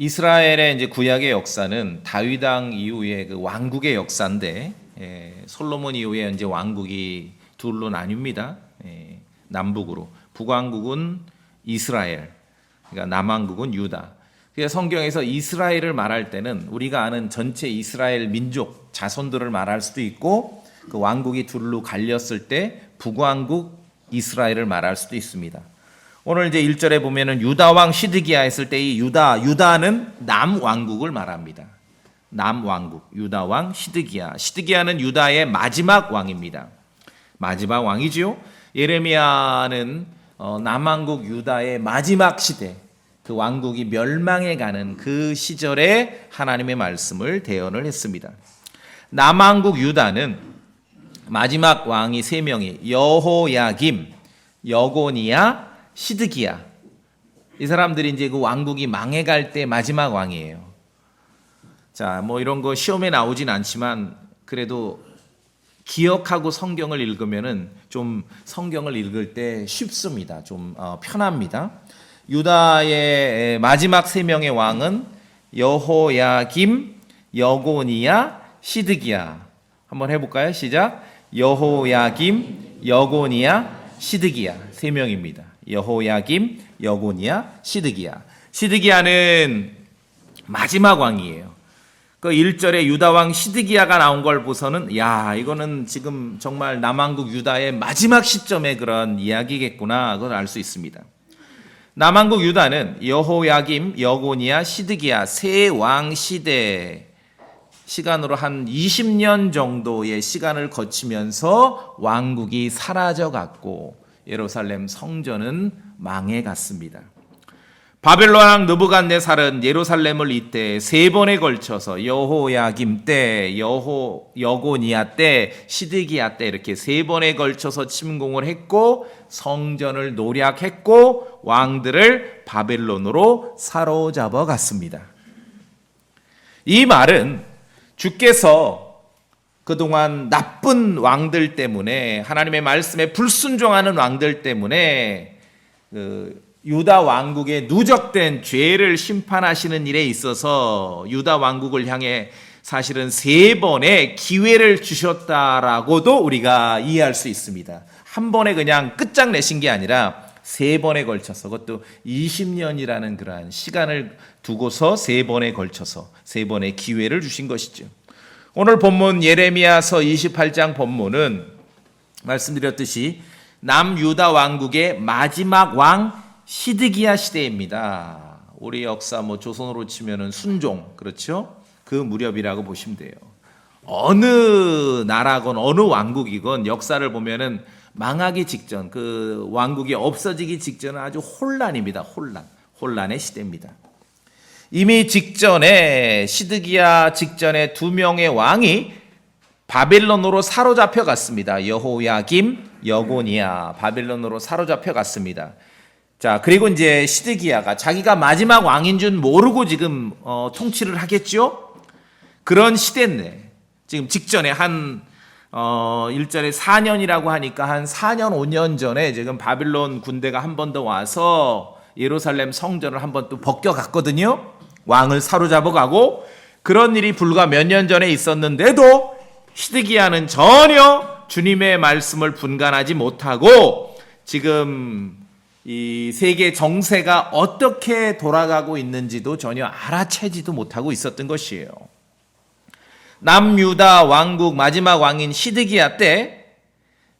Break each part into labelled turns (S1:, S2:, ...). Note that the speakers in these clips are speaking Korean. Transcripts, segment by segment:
S1: 이스라엘의 이제 구약의 역사는 다윗 왕 이후의 그 왕국의 역사인데, 솔로몬 이후에 이제 왕국이 둘로 나뉩니다. 남북으로. 북왕국은 이스라엘, 그러니까 남왕국은 유다. 그래서 성경에서 이스라엘을 말할 때는 우리가 아는 전체 이스라엘 민족 자손들을 말할 수도 있고, 그 왕국이 둘로 갈렸을 때 북왕국 이스라엘을 말할 수도 있습니다. 오늘 이제 1절에 보면은 유다 왕 시드기야 했을 때 이 유다는 남왕국을 말합니다. 남왕국, 유다 왕 시드기야. 시드기야는 유다의 마지막 왕입니다. 마지막 왕이지요. 예레미야는 남왕국 유다의 마지막 시대, 그 왕국이 멸망해 가는 그 시절에 하나님의 말씀을 대언을 했습니다. 남왕국 유다는 마지막 왕이 3명이 여호야김, 여고니야, 시드기야. 이 사람들이 이제 그 왕국이 망해갈 때 마지막 왕이에요. 자, 뭐 이런 거 시험에 나오진 않지만 그래도 기억하고 성경을 읽으면은 좀 성경을 읽을 때 쉽습니다. 좀 편합니다. 유다의 마지막 3명의 왕은 여호야김, 여고니야, 시드기야. 한번 해볼까요? 시작. 여호야김, 여고니야, 시드기야. 3명입니다. 여호야김, 여고니야, 시드기야. 시드기야는 마지막 왕이에요. 그 1절에 유다 왕 시드기야가 나온 걸 보서는 야, 이거는 지금 정말 남왕국 유다의 마지막 시점의 그런 이야기겠구나, 그걸 알 수 있습니다. 남왕국 유다는 여호야김, 여고니야, 시드기야 세 왕 시대 시간으로 한 20년 정도의 시간을 거치면서 왕국이 사라져갔고 예루살렘 성전은 망해갔습니다. 바벨론 왕 느부갓네살은 예루살렘을 이때 3번에 걸쳐서 여호야김 때, 여고니야 때, 시드기야 때 이렇게 3번에 걸쳐서 침공을 했고 성전을 노략했고 왕들을 바벨론으로 사로잡아 갔습니다. 이 말은 주께서 그동안 나쁜 왕들 때문에, 하나님의 말씀에 불순종하는 왕들 때문에 유다 왕국의 누적된 죄를 심판하시는 일에 있어서 유다 왕국을 향해 사실은 3번의 기회를 주셨다라고도 우리가 이해할 수 있습니다. 한 번에 그냥 끝장내신 게 아니라 3번에 걸쳐서, 그것도 20년이라는 그러한 시간을 두고서 3번에 걸쳐서 3번의 기회를 주신 것이죠. 오늘 본문 예레미야서 28장 본문은 말씀드렸듯이 남유다 왕국의 마지막 왕 시드기야 시대입니다. 우리 역사 조선으로 치면은 순종, 그렇죠? 그 무렵이라고 보시면 돼요. 어느 나라건 어느 왕국이건 역사를 보면은 망하기 직전, 그 왕국이 없어지기 직전은 아주 혼란입니다. 혼란의 시대입니다. 이미 직전에 시드기야 직전에 2명의 왕이 바벨론으로 사로잡혀 갔습니다. 여호야김, 여고니야 바벨론으로 사로잡혀 갔습니다. 자, 그리고 이제 시드기야가 자기가 마지막 왕인 줄 모르고 지금 통치를 하겠죠? 그런 시대인데 지금 직전에 한 1절에 4년이라고 하니까 한 4년 5년 전에 지금 바벨론 군대가 한 번 더 와서 예루살렘 성전을 한 번 또 벗겨갔거든요. 왕을 사로잡아 가고, 그런 일이 불과 몇 년 전에 있었는데도 시드기야는 전혀 주님의 말씀을 분간하지 못하고 지금 이 세계 정세가 어떻게 돌아가고 있는지도 전혀 알아채지도 못하고 있었던 것이에요. 남유다 왕국 마지막 왕인 시드기야 때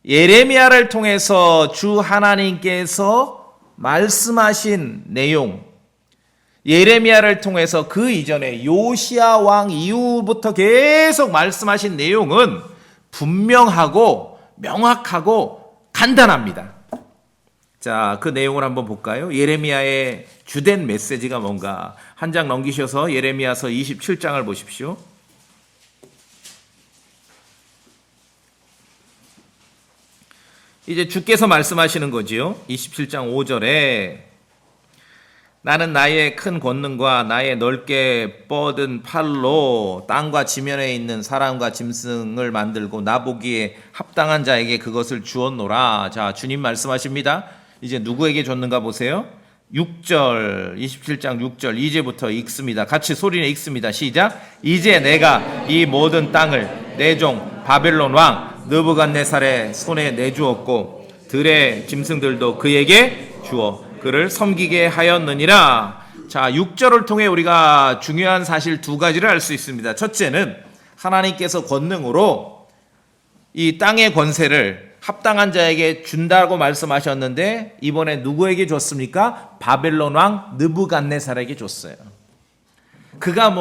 S1: 예레미야를 통해서 주 하나님께서 말씀하신 내용, 예레미야를 통해서 그 이전에 요시야 왕 이후부터 계속 말씀하신 내용은 분명하고 명확하고 간단합니다. 자, 그 내용을 한번 볼까요? 예레미야의 주된 메시지가 뭔가 한 장 넘기셔서 예레미야서 27장을 보십시오. 이제 주께서 말씀하시는 거지요. 27장 5절에 나는 나의 큰 권능과 나의 넓게 뻗은 팔로 땅과 지면에 있는 사람과 짐승을 만들고 나보기에 합당한 자에게 그것을 주었노라. 자, 주님 말씀하십니다. 이제 누구에게 줬는가 보세요. 6절 27장 6절 이제부터 읽습니다. 같이 소리내 읽습니다. 시작. 이제 내가 이 모든 땅을 내 종 바벨론 왕 느부갓네살의 손에 내주었고 들의 짐승들도 그에게 주어 그를 섬기게 하였느니라. 자, 6절을 통해 우리가 중요한 사실 두 가지를 알 수 있습니다. 첫째는 하나님께서 권능으로 이 땅의 권세를 합당한 자에게 준다고 말씀하셨는데 이번에 누구에게 줬습니까? 바벨론 왕 느부갓네살에게 줬어요. 그가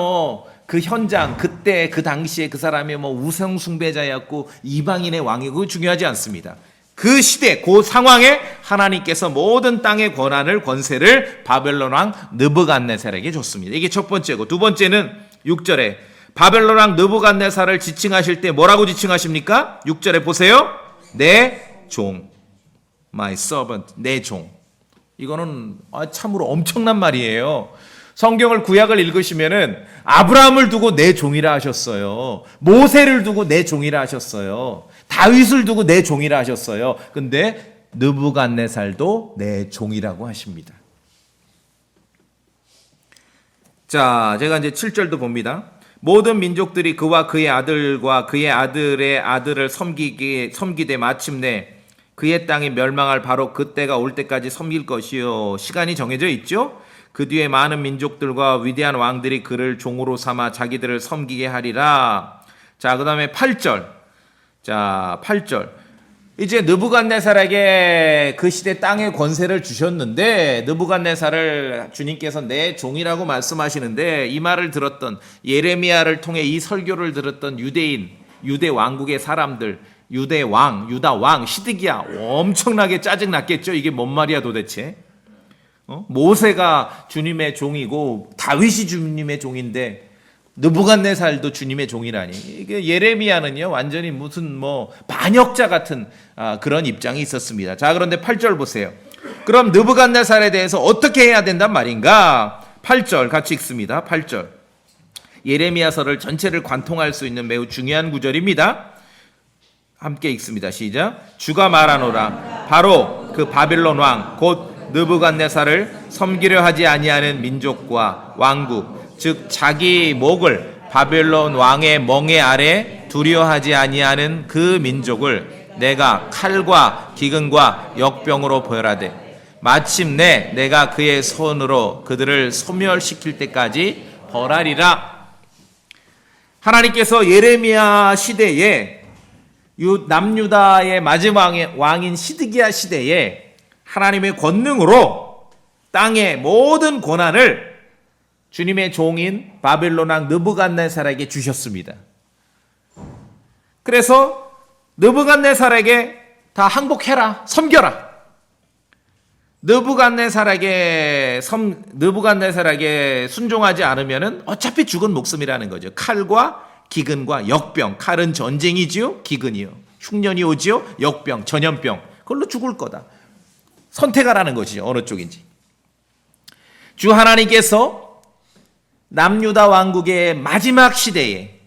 S1: 그 현장 그때 그 당시에 그 사람이 우상 숭배자였고 이방인의 왕이고 중요하지 않습니다. 그 시대 그 상황에 하나님께서 모든 땅의 권세를 바벨론 왕 느부갓네살에게 줬습니다. 이게 첫 번째고, 두 번째는 6절에 바벨론 왕 느부갓네살을 지칭하실 때 뭐라고 지칭하십니까? 6절에 보세요. 내 종, my servant, 내 종. 이거는 참으로 엄청난 말이에요. 성경을 구약을 읽으시면은 아브라함을 두고 내 종이라 하셨어요. 모세를 두고 내 종이라 하셨어요. 다윗을 두고 내 종이라 하셨어요. 근데 느부갓네살도 내 종이라고 하십니다. 자, 제가 이제 7절도 봅니다. 모든 민족들이 그와 그의 아들과 그의 아들의 아들을 섬기되 마침내 그의 땅이 멸망할 바로 그때가 올 때까지 섬길 것이요. 시간이 정해져 있죠. 그 뒤에 많은 민족들과 위대한 왕들이 그를 종으로 삼아 자기들을 섬기게 하리라. 자, 그 다음에 8절. 자, 8절. 이제 느부갓네살에게 그 시대 땅의 권세를 주셨는데 느부갓네살을 주님께서 내 종이라고 말씀하시는데 이 말을 들었던 예레미야를 통해 이 설교를 들었던 유대인, 유대 왕국의 사람들, 유다 왕 시드기야 엄청나게 짜증났겠죠. 이게 뭔 말이야 도대체. 모세가 주님의 종이고 다윗이 주님의 종인데 느부갓네살도 주님의 종이라니. 이게 예레미야는요 완전히 무슨 반역자 같은 그런 입장이 있었습니다. 자, 그런데 8절 보세요. 그럼 느부갓네살에 대해서 어떻게 해야 된단 말인가? 8절 같이 읽습니다. 8절. 예레미야서를 전체를 관통할 수 있는 매우 중요한 구절입니다. 함께 읽습니다. 시작. 주가 말하노라. 바로 그 바빌론 왕 곧 느부갓네살을 섬기려 하지 아니하는 민족과 왕국 즉 자기 목을 바벨론 왕의 멍에 아래 두려워하지 아니하는 그 민족을 내가 칼과 기근과 역병으로 벌하되 마침내 내가 그의 손으로 그들을 소멸시킬 때까지 벌하리라. 하나님께서 예레미야 시대에 남유다의 마지막 왕인 시드기야 시대에 하나님의 권능으로 땅의 모든 권한을 주님의 종인 바벨론 왕 느부갓네살에게 주셨습니다. 그래서 느부갓네살에게 다 항복해라, 섬겨라. 느부갓네살에게 순종하지 않으면은 어차피 죽은 목숨이라는 거죠. 칼과 기근과 역병. 칼은 전쟁이지요, 기근이요. 흉년이 오지요, 역병, 전염병. 그걸로 죽을 거다. 선택하라는 것이죠. 어느 쪽인지. 주 하나님께서 남유다 왕국의 마지막 시대에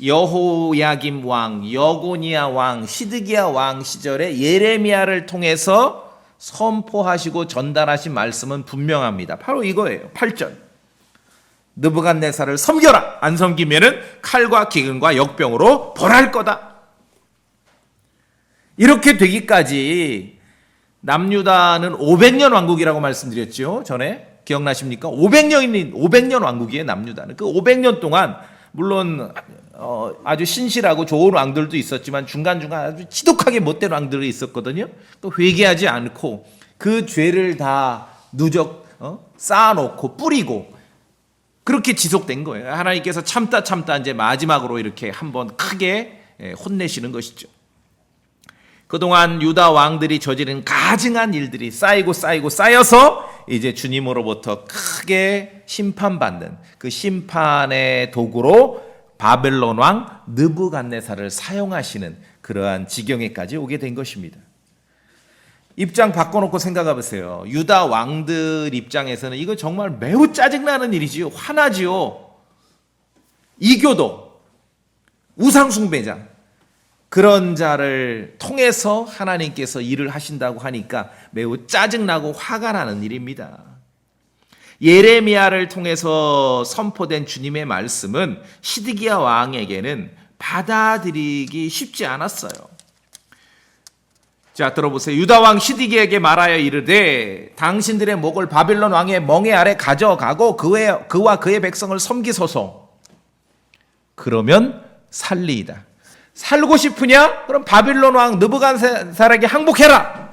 S1: 여호야김 왕, 여고니야 왕, 시드기야 왕 시절에 예레미야를 통해서 선포하시고 전달하신 말씀은 분명합니다. 바로 이거예요. 8절. 느부갓네살을 섬겨라. 안 섬기면은 칼과 기근과 역병으로 벌할 거다. 이렇게 되기까지 남유다는 500년 왕국이라고 말씀드렸죠. 전에 기억나십니까? 500년 왕국이에요. 남유다는. 그 500년 동안 물론 아주 신실하고 좋은 왕들도 있었지만 중간중간 아주 지독하게 못된 왕들이 있었거든요. 또 회개하지 않고 그 죄를 다 쌓아놓고 뿌리고 그렇게 지속된 거예요. 하나님께서 참다 이제 마지막으로 이렇게 한번 크게 혼내시는 것이죠. 그동안 유다 왕들이 저지른 가증한 일들이 쌓여서 이제 주님으로부터 크게 심판받는 그 심판의 도구로 바벨론 왕 느부갓네살을 사용하시는 그러한 지경에까지 오게 된 것입니다. 입장 바꿔놓고 생각해 보세요. 유다 왕들 입장에서는 이거 정말 매우 짜증나는 일이지요. 화나지요. 이교도, 우상숭배자, 그런 자를 통해서 하나님께서 일을 하신다고 하니까 매우 짜증나고 화가 나는 일입니다. 예레미야를 통해서 선포된 주님의 말씀은 시드기야 왕에게는 받아들이기 쉽지 않았어요. 자, 들어보세요. 유다 왕 시드기야에게 말하여 이르되 당신들의 목을 바빌론 왕의 멍에 아래 가져가고 그와 그의 백성을 섬기소서. 그러면 살리이다. 살고 싶으냐? 그럼 바빌론 왕 느부갓네살에게 항복해라.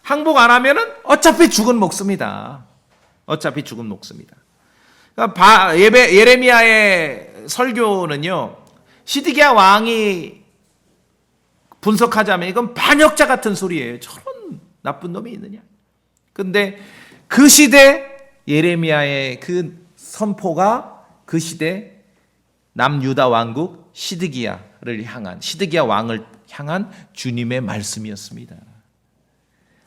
S1: 항복 안 하면은 어차피 죽은 목숨이다. 어차피 죽은 목숨이다. 그러니까 예레미야의 설교는요, 시드기야 왕이 분석하자면 이건 반역자 같은 소리예요. 저런 나쁜 놈이 있느냐. 근데 그 시대 예레미야의 그 선포가 그 시대 남유다 왕국 시드기야 왕을 향한 주님의 말씀이었습니다.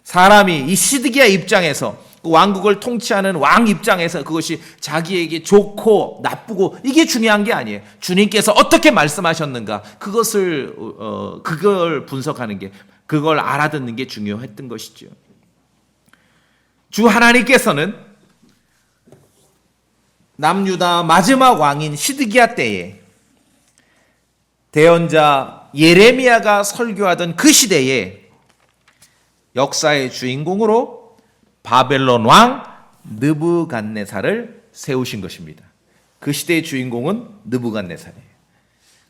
S1: 사람이 이 시드기야 입장에서 그 왕국을 통치하는 왕 입장에서 그것이 자기에게 좋고 나쁘고 이게 중요한 게 아니에요. 주님께서 어떻게 말씀하셨는가 그걸 분석하는 게, 그걸 알아듣는 게 중요했던 것이죠. 주 하나님께서는 남유다 마지막 왕인 시드기야 때에 대언자 예레미야가 설교하던 그 시대에 역사의 주인공으로 바벨론 왕 느부갓네살을 세우신 것입니다. 그 시대의 주인공은 느부갓네살이에요.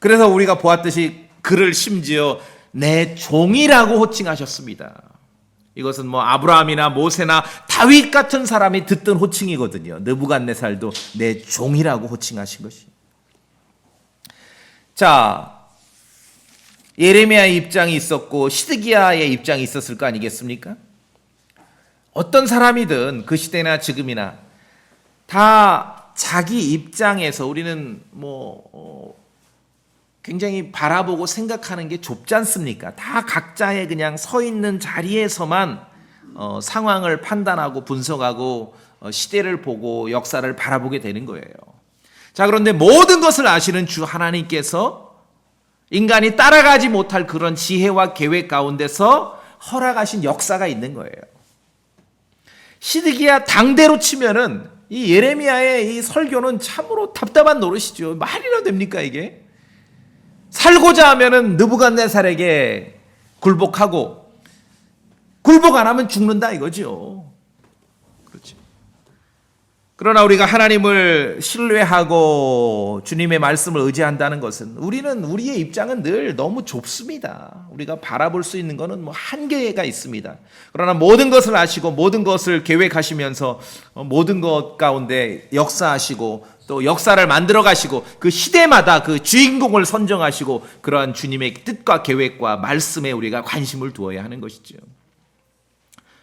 S1: 그래서 우리가 보았듯이 그를 심지어 내 종이라고 호칭하셨습니다. 이것은 뭐 아브라함이나 모세나 다윗 같은 사람이 듣던 호칭이거든요. 느부갓네살도 내 종이라고 호칭하신 것이. 자, 예레미야의 입장이 있었고 시드기야의 입장이 있었을 거 아니겠습니까? 어떤 사람이든 그 시대나 지금이나 다 자기 입장에서 우리는 굉장히 바라보고 생각하는 게 좁지 않습니까? 다 각자의 그냥 서 있는 자리에서만 상황을 판단하고 분석하고 시대를 보고 역사를 바라보게 되는 거예요. 자, 그런데 모든 것을 아시는 주 하나님께서 인간이 따라가지 못할 그런 지혜와 계획 가운데서 허락하신 역사가 있는 거예요. 시드기야 당대로 치면은 이 예레미야의 이 설교는 참으로 답답한 노릇이죠. 말이나 됩니까 이게? 살고자 하면은 느부갓네살에게 굴복하고 굴복 안 하면 죽는다 이거죠. 그렇지. 그러나 우리가 하나님을 신뢰하고 주님의 말씀을 의지한다는 것은 우리는 우리의 입장은 늘 너무 좁습니다. 우리가 바라볼 수 있는 것은 한계가 있습니다. 그러나 모든 것을 아시고 모든 것을 계획하시면서 모든 것 가운데 역사하시고 또 역사를 만들어 가시고 그 시대마다 그 주인공을 선정하시고 그러한 주님의 뜻과 계획과 말씀에 우리가 관심을 두어야 하는 것이죠.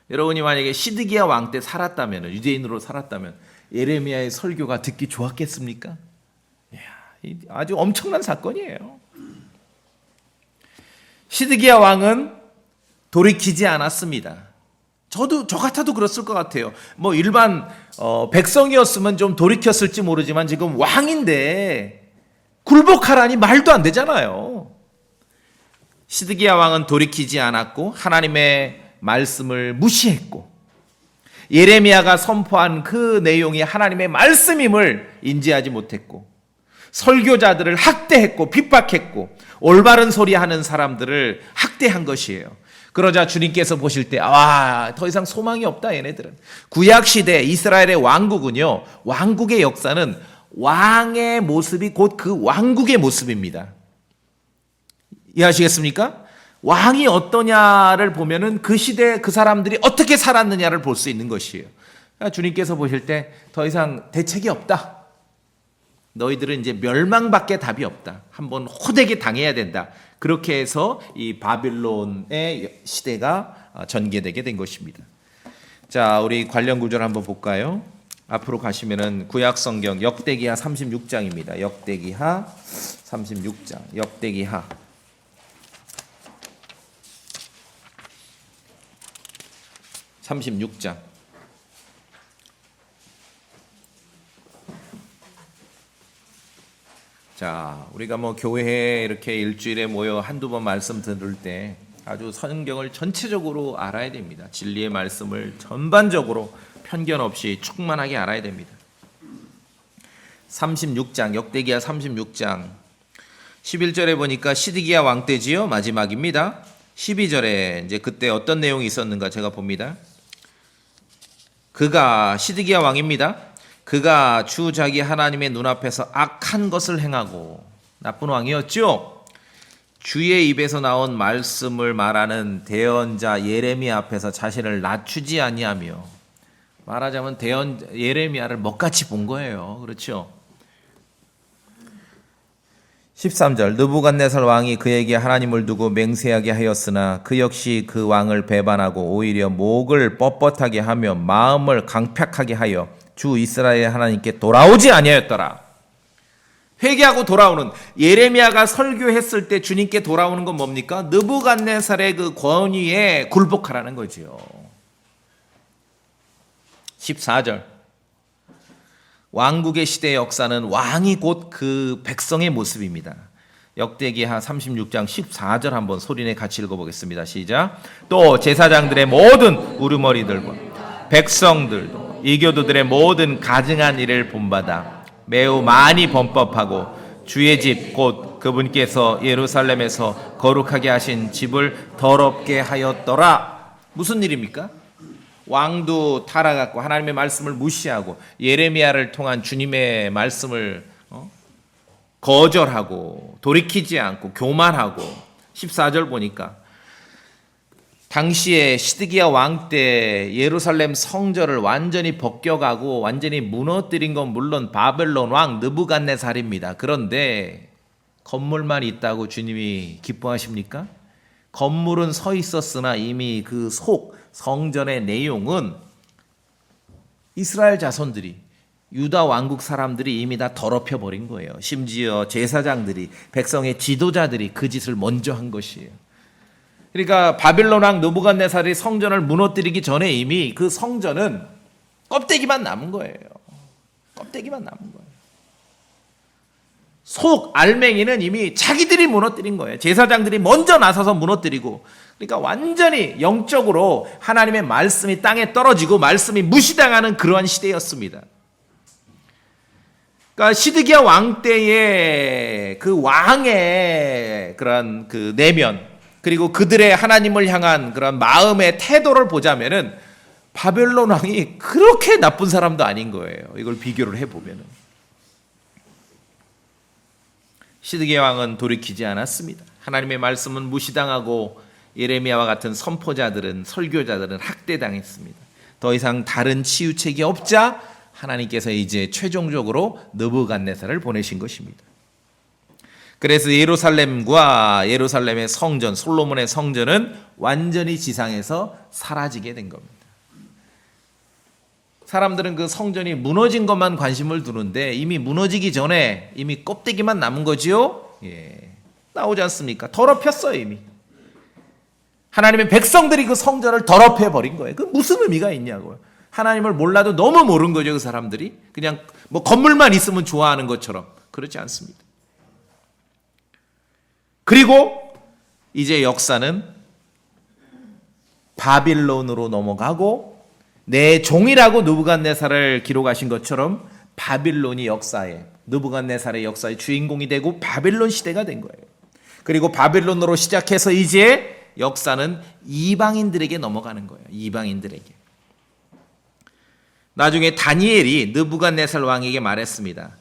S1: 여러분이 만약에 시드기야 왕 때 살았다면, 유대인으로 살았다면 예레미야의 설교가 듣기 좋았겠습니까? 아주 엄청난 사건이에요. 시드기야 왕은 돌이키지 않았습니다. 저 같아도 그랬을 것 같아요. 일반 백성이었으면 좀 돌이켰을지 모르지만 지금 왕인데 굴복하라니 말도 안 되잖아요. 시드기야 왕은 돌이키지 않았고 하나님의 말씀을 무시했고 예레미야가 선포한 그 내용이 하나님의 말씀임을 인지하지 못했고 설교자들을 학대했고 핍박했고 올바른 소리 하는 사람들을 학대한 것이에요. 그러자 주님께서 보실 때 더 이상 소망이 없다 얘네들은. 구약시대 이스라엘의 왕국은요, 왕국의 역사는 왕의 모습이 곧 그 왕국의 모습입니다. 이해하시겠습니까? 왕이 어떠냐를 보면은 그 시대 그 사람들이 어떻게 살았느냐를 볼 수 있는 것이에요. 그러니까 주님께서 보실 때 더 이상 대책이 없다. 너희들은 이제 멸망밖에 답이 없다. 한번 호되게 당해야 된다. 그렇게 해서 이 바빌론의 시대가 전개되게 된 것입니다. 자, 우리 관련 구절을 한번 볼까요? 앞으로 가시면은 구약 성경 역대기하 36장입니다. 역대기하 36장. 역대기하 36장. 자, 우리가 뭐 교회에 이렇게 일주일에 모여 한두 번 말씀 들을 때 아주 성경을 전체적으로 알아야 됩니다. 진리의 말씀을 전반적으로 편견 없이 충만하게 알아야 됩니다. 36장, 역대기야 36장 11절에 보니까 시드기야 왕 때지요. 마지막입니다. 12절에 이제 그때 어떤 내용이 있었는가 제가 봅니다. 그가 시드기야 왕입니다. 그가 주 자기 하나님의 눈앞에서 악한 것을 행하고, 나쁜 왕이었죠. 주의 입에서 나온 말씀을 말하는 대언자 예레미야 앞에서 자신을 낮추지 아니하며, 말하자면 예레미야를 먹같이 본 거예요. 그렇죠. 13절 느부갓네살 왕이 그에게 하나님을 두고 맹세하게 하였으나 그 역시 그 왕을 배반하고 오히려 목을 뻣뻣하게 하며 마음을 강팍하게 하여 주 이스라엘 하나님께 돌아오지 아니하였더라. 회개하고 돌아오는, 예레미야가 설교했을 때 주님께 돌아오는 건 뭡니까? 느부갓네살의 그 권위에 굴복하라는 거지요. 14절 왕국의 시대의 역사는 왕이 곧 그 백성의 모습입니다. 역대기하 36장 14절 한번 소리내 같이 읽어보겠습니다. 시작. 또 제사장들의 모든 우르머리들과 백성들도 이교도들의 모든 가증한 일을 본받아 매우 많이 범법하고 주의 집 곧 그분께서 예루살렘에서 거룩하게 하신 집을 더럽게 하였더라. 무슨 일입니까? 왕도 타락하고 하나님의 말씀을 무시하고 예레미야를 통한 주님의 말씀을 거절하고 돌이키지 않고 교만하고, 14절 보니까 당시에 시드기야 왕 때 예루살렘 성전을 완전히 벗겨가고 완전히 무너뜨린 건 물론 바벨론 왕 느부갓네살입니다. 그런데 건물만 있다고 주님이 기뻐하십니까? 건물은 서 있었으나 이미 그 성전의 내용은 이스라엘 자손들이, 유다 왕국 사람들이 이미 다 더럽혀 버린 거예요. 심지어 제사장들이, 백성의 지도자들이 그 짓을 먼저 한 것이에요. 그러니까 바빌론 왕 느부갓네살이 성전을 무너뜨리기 전에 이미 그 성전은 껍데기만 남은 거예요. 껍데기만 남은 거예요. 속 알맹이는 이미 자기들이 무너뜨린 거예요. 제사장들이 먼저 나서서 무너뜨리고, 그러니까 완전히 영적으로 하나님의 말씀이 땅에 떨어지고 말씀이 무시당하는 그러한 시대였습니다. 그러니까 시드기야 왕 때의 그 왕의 그런 그 내면, 그리고 그들의 하나님을 향한 그런 마음의 태도를 보자면은 바벨론 왕이 그렇게 나쁜 사람도 아닌 거예요. 이걸 비교를 해보면은. 시드기야 왕은 돌이키지 않았습니다. 하나님의 말씀은 무시당하고 예레미야와 같은 선포자들은, 설교자들은 학대당했습니다. 더 이상 다른 치유책이 없자 하나님께서 이제 최종적으로 느부갓네살을 보내신 것입니다. 그래서 예루살렘과 예루살렘의 성전, 솔로몬의 성전은 완전히 지상에서 사라지게 된 겁니다. 사람들은 그 성전이 무너진 것만 관심을 두는데 이미 무너지기 전에 이미 껍데기만 남은 거지요. 나오지 않습니까? 더럽혔어요 이미. 하나님의 백성들이 그 성전을 더럽혀 버린 거예요. 그 무슨 의미가 있냐고요. 하나님을 몰라도 너무 모르는 거죠. 그 사람들이 그냥 뭐 건물만 있으면 좋아하는 것처럼. 그렇지 않습니다. 그리고 이제 역사는 바빌론으로 넘어가고, 내 종이라고 느부갓네살을 기록하신 것처럼 바빌론이 역사에, 느부갓네살의 역사의 주인공이 되고 바빌론 시대가 된 거예요. 그리고 바빌론으로 시작해서 이제 역사는 이방인들에게 넘어가는 거예요. 이방인들에게. 나중에 다니엘이 느부갓네살 왕에게 말했습니다.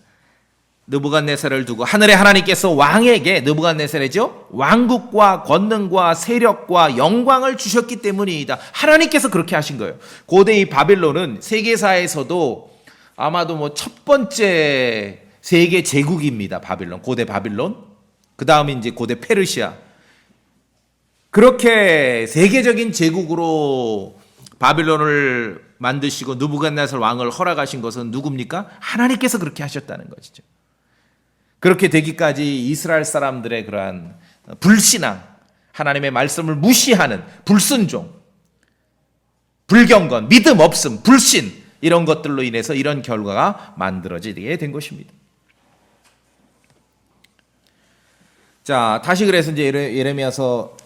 S1: 느부갓네살을 두고 하늘의 하나님께서 왕에게, 느부갓네살이죠, 왕국과 권능과 세력과 영광을 주셨기 때문이다. 하나님께서 그렇게 하신 거예요. 고대 이 바빌론은 세계사에서도 아마도 뭐 첫 번째 세계 제국입니다. 바빌론, 고대 바빌론. 그 다음에 이제 고대 페르시아. 그렇게 세계적인 제국으로 바빌론을 만드시고 느부갓네살 왕을 허락하신 것은 누굽니까? 하나님께서 그렇게 하셨다는 것이죠. 그렇게 되기까지 이스라엘 사람들의 그러한 불신앙, 하나님의 말씀을 무시하는 불순종, 불경건, 믿음 없음, 불신, 이런 것들로 인해서 이런 결과가 만들어지게 된 것입니다. 자, 다시 그래서 이제 예레미야서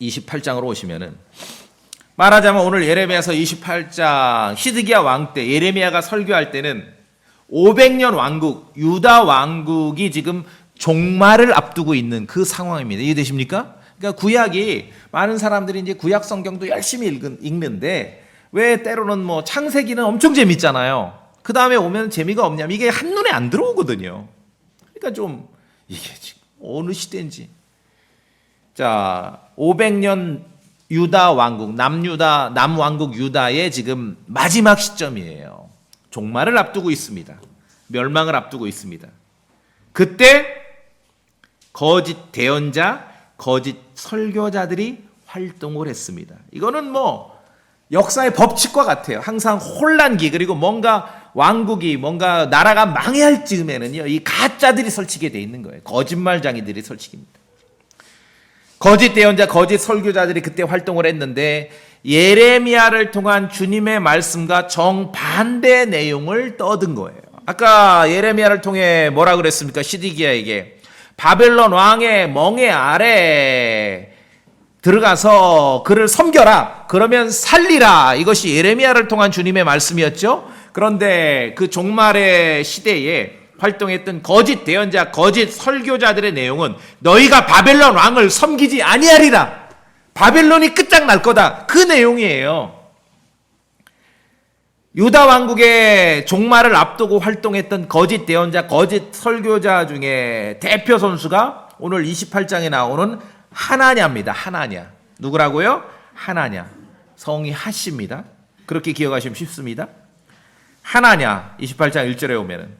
S1: 28장으로 오시면은, 말하자면 오늘 예레미야서 28장 시드기야 왕 때 예레미야가 설교할 때는 500년 왕국, 유다 왕국이 지금 종말을 앞두고 있는 그 상황입니다. 이해되십니까? 그러니까 구약이, 많은 사람들이 이제 구약 성경도 열심히 읽는데 왜 때로는 뭐 창세기는 엄청 재밌잖아요. 그 다음에 오면 재미가 없냐면 이게 한눈에 안 들어오거든요. 그러니까 좀 이게 지금 어느 시대인지. 자, 500년 유다 왕국, 남왕국 유다의 지금 마지막 시점이에요. 종말을 앞두고 있습니다. 멸망을 앞두고 있습니다. 그때 거짓 대언자, 거짓 설교자들이 활동을 했습니다. 이거는 뭐 역사의 법칙과 같아요. 항상 혼란기, 그리고 뭔가 왕국이, 뭔가 나라가 망해야 할 즈음에는요, 이 가짜들이 설치게 돼 있는 거예요. 거짓말장이들이 설치입니다. 거짓 대언자, 거짓 설교자들이 그때 활동을 했는데 예레미야를 통한 주님의 말씀과 정반대 내용을 떠든 거예요. 아까 예레미야를 통해 뭐라 그랬습니까? 시드기야에게 바벨론 왕의 멍에 아래 들어가서 그를 섬겨라, 그러면 살리라. 이것이 예레미야를 통한 주님의 말씀이었죠. 그런데 그 종말의 시대에 활동했던 거짓 대언자, 거짓 설교자들의 내용은 너희가 바벨론 왕을 섬기지 아니하리라, 바벨론이 끝장날 거다, 그 내용이에요. 유다 왕국의 종말을 앞두고 활동했던 거짓 대언자, 거짓 설교자 중에 대표 선수가 오늘 28장에 나오는 하나냐입니다. 하나냐. 누구라고요? 하나냐. 성이 하시입니다. 그렇게 기억하시면 쉽습니다. 하나냐. 28장 1절에 오면은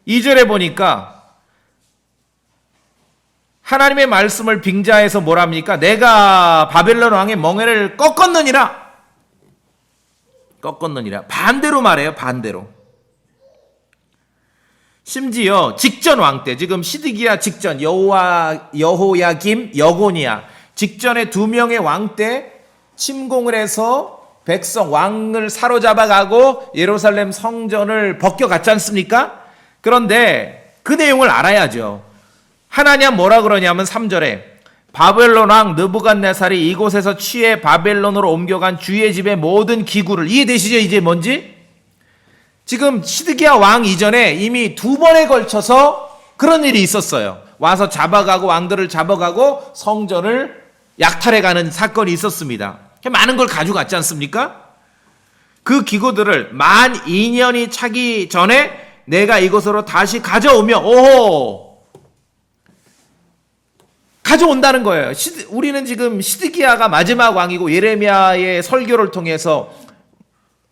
S1: 2절에 보니까 하나님의 말씀을 빙자해서 뭐랍니까? 내가 바벨론 왕의 멍에를 꺾었느니라. 반대로 말해요. 반대로. 심지어 직전 왕 때, 지금 시드기야 직전, 여호야김, 여고니야 직전에 2명의 왕 때 침공을 해서 백성, 왕을 사로잡아가고 예루살렘 성전을 벗겨갔지 않습니까? 그런데 그 내용을 알아야죠. 하나냐 뭐라 그러냐면 3절에 바벨론 왕 느부갓네살이 이곳에서 취해 바벨론으로 옮겨간 주의 집의 모든 기구를, 이해되시죠? 이제 뭔지? 지금 시드기야 왕 이전에 이미 2번에 걸쳐서 그런 일이 있었어요. 와서 잡아가고, 왕들을 잡아가고 성전을 약탈해가는 사건이 있었습니다. 많은 걸 가져갔지 않습니까? 그 기구들을 만 2년이 차기 전에 내가 이곳으로 다시 가져오며, 오호! 가져온다는 거예요. 우리는 지금 시드기야가 마지막 왕이고 예레미야의 설교를 통해서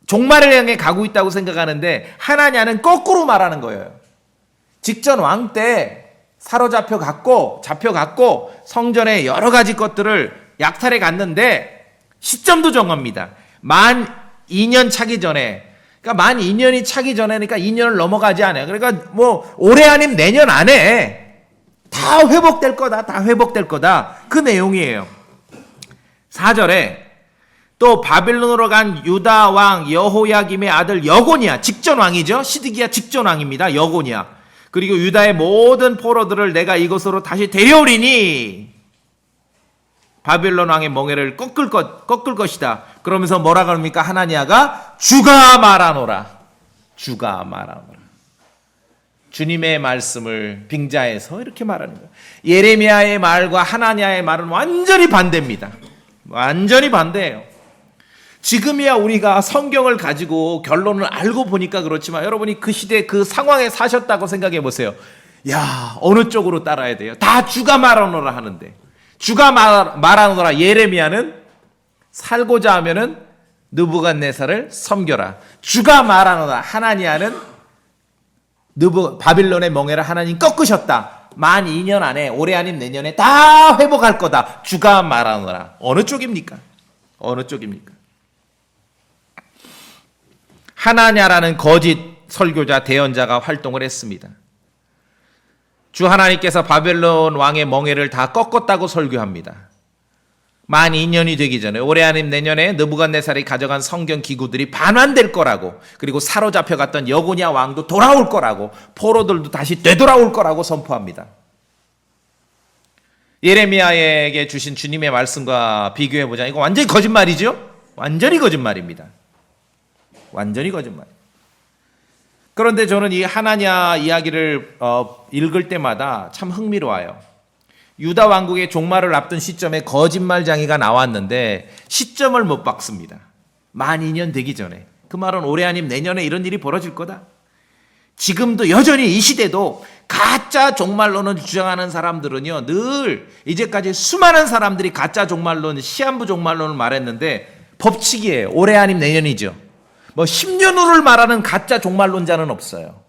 S1: 종말을 향해 가고 있다고 생각하는데, 하나냐는 거꾸로 말하는 거예요. 직전 왕 때 잡혀갔고 성전에 여러 가지 것들을 약탈해 갔는데 시점도 정합니다. 만 2년 차기 전에, 그러니까 만 2년이 차기 전에니까 2년을 넘어가지 않아요. 그러니까 뭐 올해 아니면 내년 안에 다 회복될 거다. 그 내용이에요. 4절에 또 바벨론으로 간 유다 왕 여호야김의 아들 여고니야, 직전 왕이죠. 시드기야 직전 왕입니다. 여고니야. 그리고 유다의 모든 포로들을 내가 이곳으로 다시 데려오리니 바벨론 왕의 멍에를 꺾을 것이다. 그러면서 뭐라 그럽니까? 하나냐가 주가 말하노라. 주님의 말씀을 빙자해서 이렇게 말하는 거예요. 예레미야의 말과 하나냐의 말은 완전히 반대입니다. 완전히 반대예요. 지금이야 우리가 성경을 가지고 결론을 알고 보니까 그렇지만, 여러분이 그 시대 그 상황에 사셨다고 생각해 보세요. 야, 어느 쪽으로 따라야 돼요? 다 주가 말하노라 하는데, 주가 말하노라 예레미야는 살고자 하면은 느부갓네살을 섬겨라. 주가 말하노라 하나냐는 바빌론의 멍에를 하나님 꺾으셨다. 만 2년 안에, 올해 아닌 내년에 다 회복할 거다. 주가 말하노라. 어느 쪽입니까? 하나냐라는 거짓 설교자, 대언자가 활동을 했습니다. 주 하나님께서 바벨론 왕의 멍에를 다 꺾었다고 설교합니다. 만 2년이 되기 전에, 올해 아니면 내년에 느부갓네살이 가져간 성경 기구들이 반환될 거라고, 그리고 사로잡혀갔던 여고냐 왕도 돌아올 거라고, 포로들도 다시 되돌아올 거라고 선포합니다. 예레미야에게 주신 주님의 말씀과 비교해보자. 이거 완전히 거짓말이죠? 완전히 거짓말입니다. 완전히 거짓말. 그런데 저는 이 하나냐 이야기를 읽을 때마다 참 흥미로워요. 유다 왕국의 종말을 앞둔 시점에 거짓말장이가 나왔는데 시점을 못 박습니다. 만 2년 되기 전에. 그 말은 올해 아님 내년에 이런 일이 벌어질 거다. 지금도 여전히 이 시대도 가짜 종말론을 주장하는 사람들은요, 늘 이제까지 수많은 사람들이 가짜 종말론, 시한부 종말론을 말했는데 법칙이에요. 올해 아님 내년이죠. 뭐 10년 후를 말하는 가짜 종말론자는 없어요.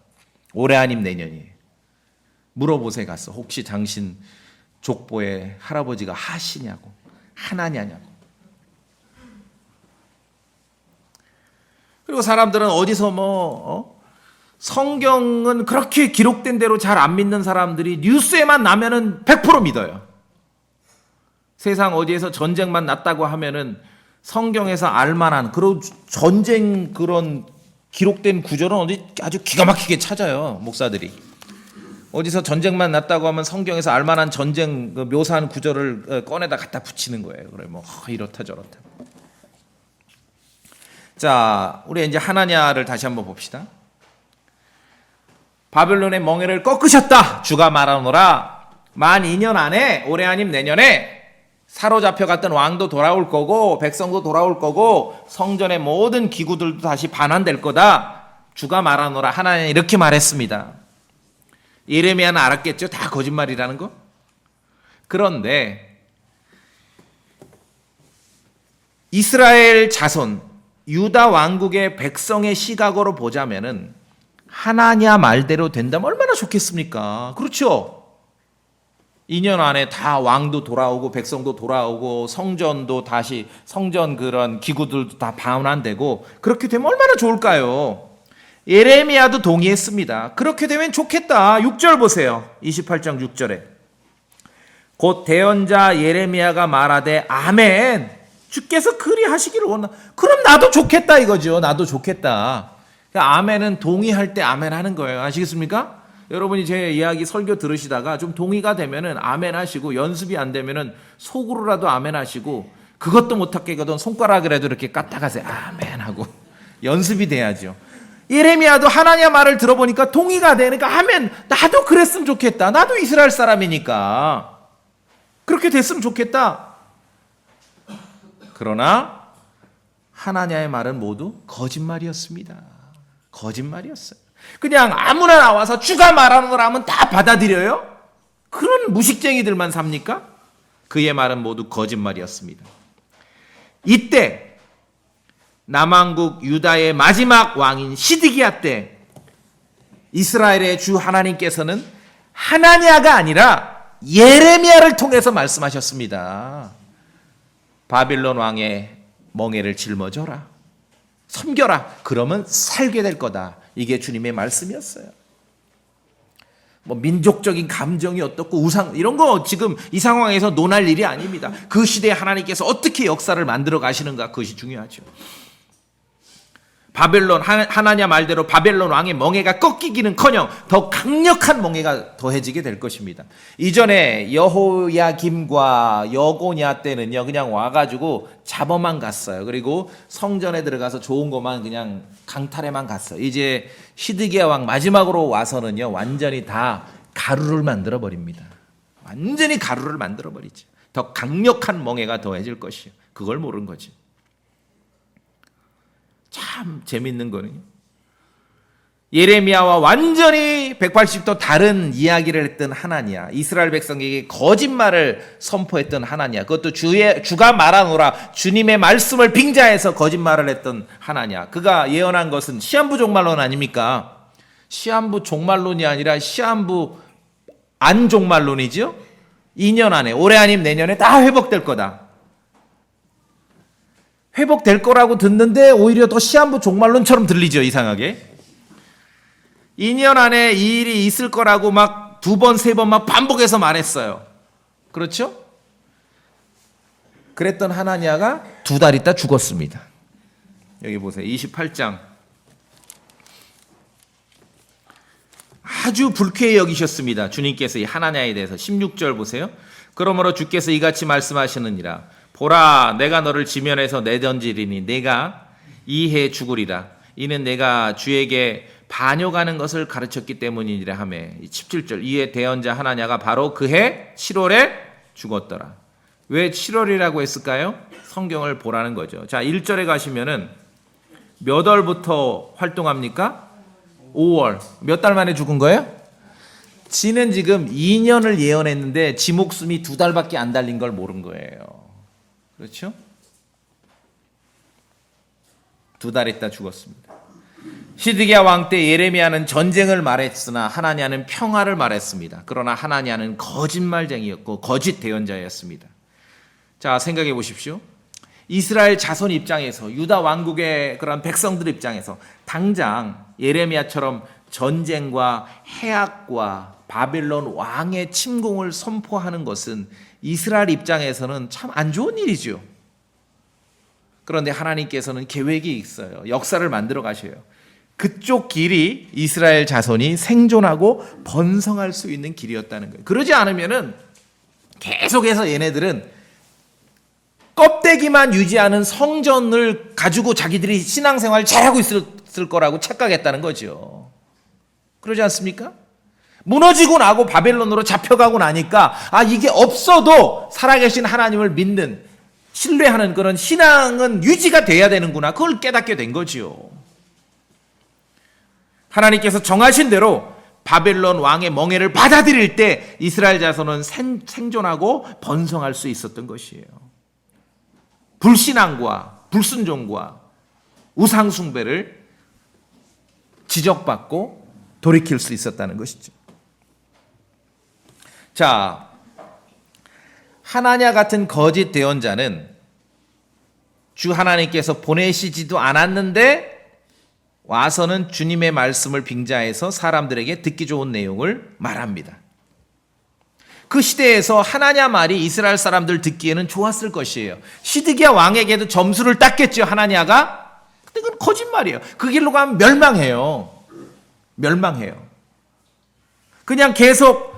S1: 올해 아님 내년이에요. 물어보세요 가서. 혹시 당신 족보에 할아버지가 하시냐고, 하나냐냐고. 그리고 사람들은 어디서 성경은 그렇게 기록된 대로 잘 안 믿는 사람들이 뉴스에만 나면은 100% 믿어요. 세상 어디에서 전쟁만 났다고 하면은 성경에서 알만한 그런 전쟁 그런 기록된 구절은 어디 아주 기가 막히게 찾아요. 목사들이. 어디서 전쟁만 났다고 하면 성경에서 알만한 전쟁 묘사한 구절을 꺼내다 갖다 붙이는 거예요. 그래 이렇다 저렇다. 자, 우리 이제 하나냐를 다시 한번 봅시다. 바벨론의 멍에를 꺾으셨다. 주가 말하노라. 만 2년 안에 올해 아님 내년에 사로잡혀 갔던 왕도 돌아올 거고 백성도 돌아올 거고 성전의 모든 기구들도 다시 반환될 거다. 주가 말하노라. 하나님 이렇게 말했습니다. 예레미야는 알았겠죠? 다 거짓말이라는 거. 그런데 이스라엘 자손 유다 왕국의 백성의 시각으로 보자면은 하나냐 말대로 된다면 얼마나 좋겠습니까? 그렇죠? 2년 안에 다 왕도 돌아오고 백성도 돌아오고 성전도 다시 성전 그런 기구들도 다 반환되고 그렇게 되면 얼마나 좋을까요? 예레미야도 동의했습니다. 그렇게 되면 좋겠다. 6절 보세요. 28장 6절에 곧 대언자 예레미야가 말하되 아멘 주께서 그리 하시기를 원하. 그럼 나도 좋겠다 이거죠. 나도 좋겠다. 아멘은 동의할 때 아멘 하는 거예요. 아시겠습니까? 여러분이 제 이야기 설교 들으시다가 좀 동의가 되면은 아멘 하시고 연습이 안 되면은 속으로라도 아멘 하시고 그것도 못하겠거든 손가락이라도 이렇게 까딱하세요. 아멘 하고 연습이 돼야죠. 예레미야도 하나님 말을 들어보니까 동의가 되니까 아멘. 나도 그랬으면 좋겠다. 나도 이스라엘 사람이니까 그렇게 됐으면 좋겠다. 그러나 하나냐의 말은 모두 거짓말이었습니다. 거짓말이었어요. 그냥 아무나 나와서 주가 말하는 걸 하면 다 받아들여요? 그런 무식쟁이들만 삽니까? 그의 말은 모두 거짓말이었습니다. 이때 남왕국 유다의 마지막 왕인 시드기야 때 이스라엘의 주 하나님께서는 하나냐가 아니라 예레미야를 통해서 말씀하셨습니다. 바빌론 왕의 멍에를 짊어져라. 섬겨라. 그러면 살게 될 거다. 이게 주님의 말씀이었어요. 민족적인 감정이 어떻고 우상 이런 거 지금 이 상황에서 논할 일이 아닙니다. 그 시대에 하나님께서 어떻게 역사를 만들어 가시는가 그것이 중요하죠. 바벨론 하나냐 말대로 바벨론 왕의 멍에가 꺾이기는커녕 더 강력한 멍에가 더해지게 될 것입니다. 이전에 여호야김과 여고냐 때는요 그냥 와가지고 잡아만 갔어요. 그리고 성전에 들어가서 좋은 것만 그냥 강탈에만 갔어요. 이제 시드기야 왕 마지막으로 와서는요 완전히 다 가루를 만들어 버립니다. 완전히 가루를 만들어 버리죠. 더 강력한 멍에가 더해질 것이요. 그걸 모르는 거지. 참 재밌는 거는요. 예레미야와 완전히 180도 다른 이야기를 했던 하나냐, 이스라엘 백성에게 거짓말을 선포했던 하나냐, 그것도 주가 말하노라 주님의 말씀을 빙자해서 거짓말을 했던 하나냐. 그가 예언한 것은 시한부 종말론 아닙니까? 시한부 종말론이 아니라 시한부 안 종말론이죠. 2년 안에 올해 아님 내년에 다 회복될 거다. 회복될 거라고 듣는데 오히려 더 시한부 종말론처럼 들리죠. 이상하게. 2년 안에 이 일이 있을 거라고 막 2번, 3번 막 반복해서 말했어요. 그렇죠? 그랬던 하나냐가 2달 있다 죽었습니다. 여기 보세요. 28장. 아주 불쾌히 여기셨습니다. 주님께서 이 하나냐에 대해서 16절 보세요. 그러므로 주께서 이같이 말씀하시느니라. 보라, 내가 너를 지면에서 내던지리니 내가 이해 죽으리라. 이는 내가 주에게 반역하는 것을 가르쳤기 때문이니라 하며 17절 이에 대언자 하나냐가 바로 그해 7월에 죽었더라. 왜 7월이라고 했을까요? 성경을 보라는 거죠. 자, 1절에 가시면은 몇 월부터 활동합니까? 5월. 몇 달 만에 죽은 거예요? 지는 지금 2년을 예언했는데 지 목숨이 2달밖에 안 달린 걸 모른 거예요. 그렇죠? 2달 있다 죽었습니다. 시드기야 왕 때 예레미야는 전쟁을 말했으나 하나냐는 평화를 말했습니다. 그러나 하나냐는 거짓말쟁이였고 거짓 대언자였습니다. 자, 생각해 보십시오. 이스라엘 자손 입장에서, 유다 왕국의 그런 백성들 입장에서 당장 예레미야처럼 전쟁과 해악과 바벨론 왕의 침공을 선포하는 것은 이스라엘 입장에서는 참 안 좋은 일이죠. 그런데 하나님께서는 계획이 있어요. 역사를 만들어 가셔요. 그쪽 길이 이스라엘 자손이 생존하고 번성할 수 있는 길이었다는 거예요. 그러지 않으면은 계속해서 얘네들은 껍데기만 유지하는 성전을 가지고 자기들이 신앙생활을 잘하고 있을 거라고 착각했다는 거죠. 그러지 않습니까? 무너지고 나고 바벨론으로 잡혀가고 나니까 이게 없어도 살아계신 하나님을 믿는, 신뢰하는 그런 신앙은 유지가 돼야 되는구나. 그걸 깨닫게 된 거지요. 하나님께서 정하신 대로 바벨론 왕의 멍에를 받아들일 때 이스라엘 자손은 생존하고 번성할 수 있었던 것이에요. 불신앙과 불순종과 우상숭배를 지적받고 돌이킬 수 있었다는 것이죠. 자, 하나냐 같은 거짓 대언자는 주 하나님께서 보내시지도 않았는데 와서는 주님의 말씀을 빙자해서 사람들에게 듣기 좋은 내용을 말합니다. 그 시대에서 하나냐 말이 이스라엘 사람들 듣기에는 좋았을 것이에요. 시드기야 왕에게도 점수를 땄겠죠, 하나냐가. 근데 그건 거짓말이에요. 그 길로 가면 멸망해요. 그냥 계속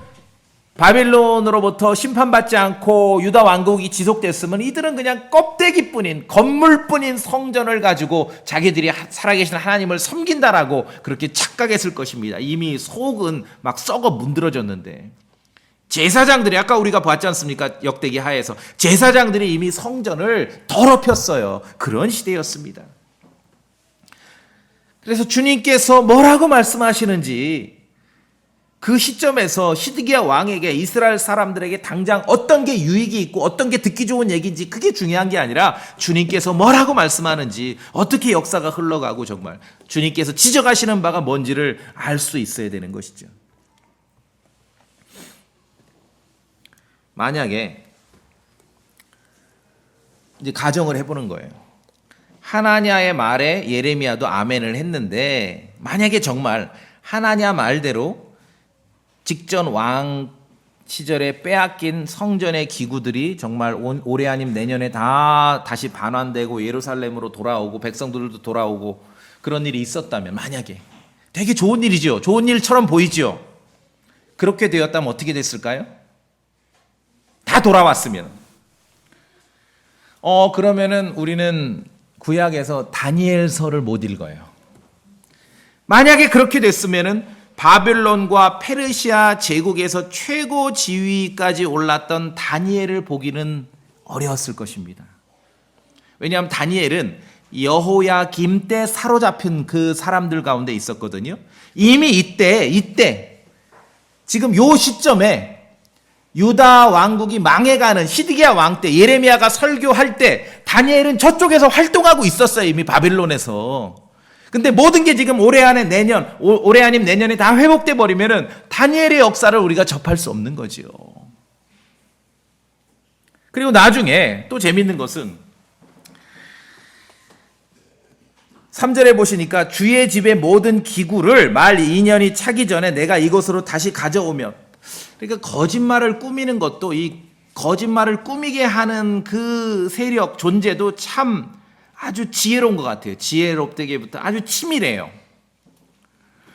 S1: 바벨론으로부터 심판받지 않고 유다 왕국이 지속됐으면 이들은 그냥 껍데기뿐인, 건물뿐인 성전을 가지고 자기들이 살아계신 하나님을 섬긴다라고 그렇게 착각했을 것입니다. 이미 속은 막 썩어 문드러졌는데, 제사장들이, 아까 우리가 봤지 않습니까? 역대기 하에서 제사장들이 이미 성전을 더럽혔어요. 그런 시대였습니다. 그래서 주님께서 뭐라고 말씀하시는지 그 시점에서 시드기야 왕에게, 이스라엘 사람들에게 당장 어떤 게 유익이 있고 어떤 게 듣기 좋은 얘기인지 그게 중요한 게 아니라 주님께서 뭐라고 말씀하는지, 어떻게 역사가 흘러가고 정말 주님께서 지적하시는 바가 뭔지를 알 수 있어야 되는 것이죠. 만약에 이제 가정을 해보는 거예요. 하나냐의 말에 예레미야도 아멘을 했는데, 만약에 정말 하나냐 말대로 직전 왕 시절에 빼앗긴 성전의 기구들이 정말 올해 아님 내년에 다 다시 반환되고 예루살렘으로 돌아오고 백성들도 돌아오고 그런 일이 있었다면, 만약에 되게 좋은 일이죠. 좋은 일처럼 보이죠. 그렇게 되었다면 어떻게 됐을까요? 다 돌아왔으면. 그러면은 우리는 구약에서 다니엘서를 못 읽어요. 만약에 그렇게 됐으면은 바벨론과 페르시아 제국에서 최고 지위까지 올랐던 다니엘을 보기는 어려웠을 것입니다. 왜냐하면 다니엘은 여호야김 때 사로잡힌 그 사람들 가운데 있었거든요. 이미 이때 지금 요 시점에 유다 왕국이 망해가는 시드기야 왕 때, 예레미야가 설교할 때 다니엘은 저쪽에서 활동하고 있었어요. 이미 바벨론에서. 근데 모든 게 지금 올해 아닌 내년에 다 회복돼 버리면은 다니엘의 역사를 우리가 접할 수 없는 거지요. 그리고 나중에 또 재밌는 것은 3절에 보시니까 주의 집의 모든 기구를 말 2년이 차기 전에 내가 이곳으로 다시 가져오면, 그러니까 거짓말을 꾸미는 것도, 이 거짓말을 꾸미게 하는 그 세력 존재도 참 아주 지혜로운 것 같아요. 지혜롭다기보다 아주 치밀해요.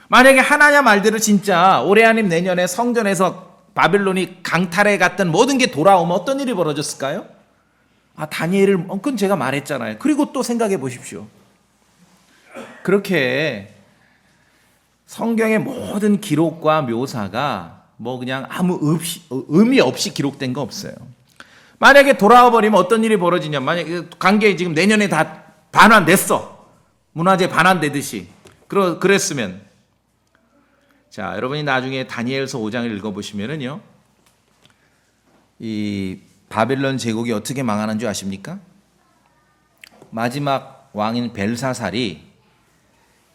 S1: 만약에 하나냐 말대로 진짜 올해 아님 내년에 성전에서 바빌론이 강탈해 갔던 모든 게 돌아오면 어떤 일이 벌어졌을까요? 다니엘을 그건 제가 말했잖아요. 그리고 또 생각해 보십시오. 그렇게 성경의 모든 기록과 묘사가 그냥 아무 의미 없이 기록된 거 없어요. 만약에 돌아와 버리면 어떤 일이 벌어지냐? 만약에 관계 지금 내년에 다 반환됐어. 문화재 반환되듯이. 그랬으면. 자, 여러분이 나중에 다니엘서 5장을 읽어보시면은요. 이 바벨론 제국이 어떻게 망하는 줄 아십니까? 마지막 왕인 벨사살이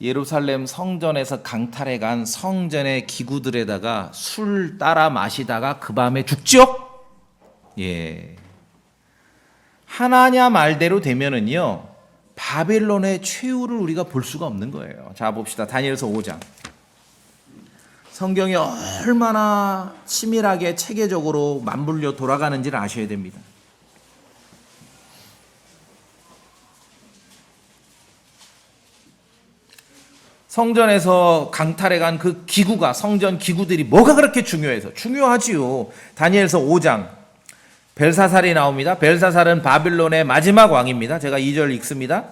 S1: 예루살렘 성전에서 강탈해 간 성전의 기구들에다가 술 따라 마시다가 그 밤에 죽죠? 예. 하나냐 말대로 되면은요, 바벨론의 최후를 우리가 볼 수가 없는 거예요. 자, 봅시다. 다니엘서 5장. 성경이 얼마나 치밀하게 체계적으로 맞물려 돌아가는지를 아셔야 됩니다. 성전에서 강탈해 간 그 기구가, 성전 기구들이 뭐가 그렇게 중요해서? 중요하지요. 다니엘서 5장. 벨사살이 나옵니다. 벨사살은 바빌론의 마지막 왕입니다. 제가 2절 읽습니다.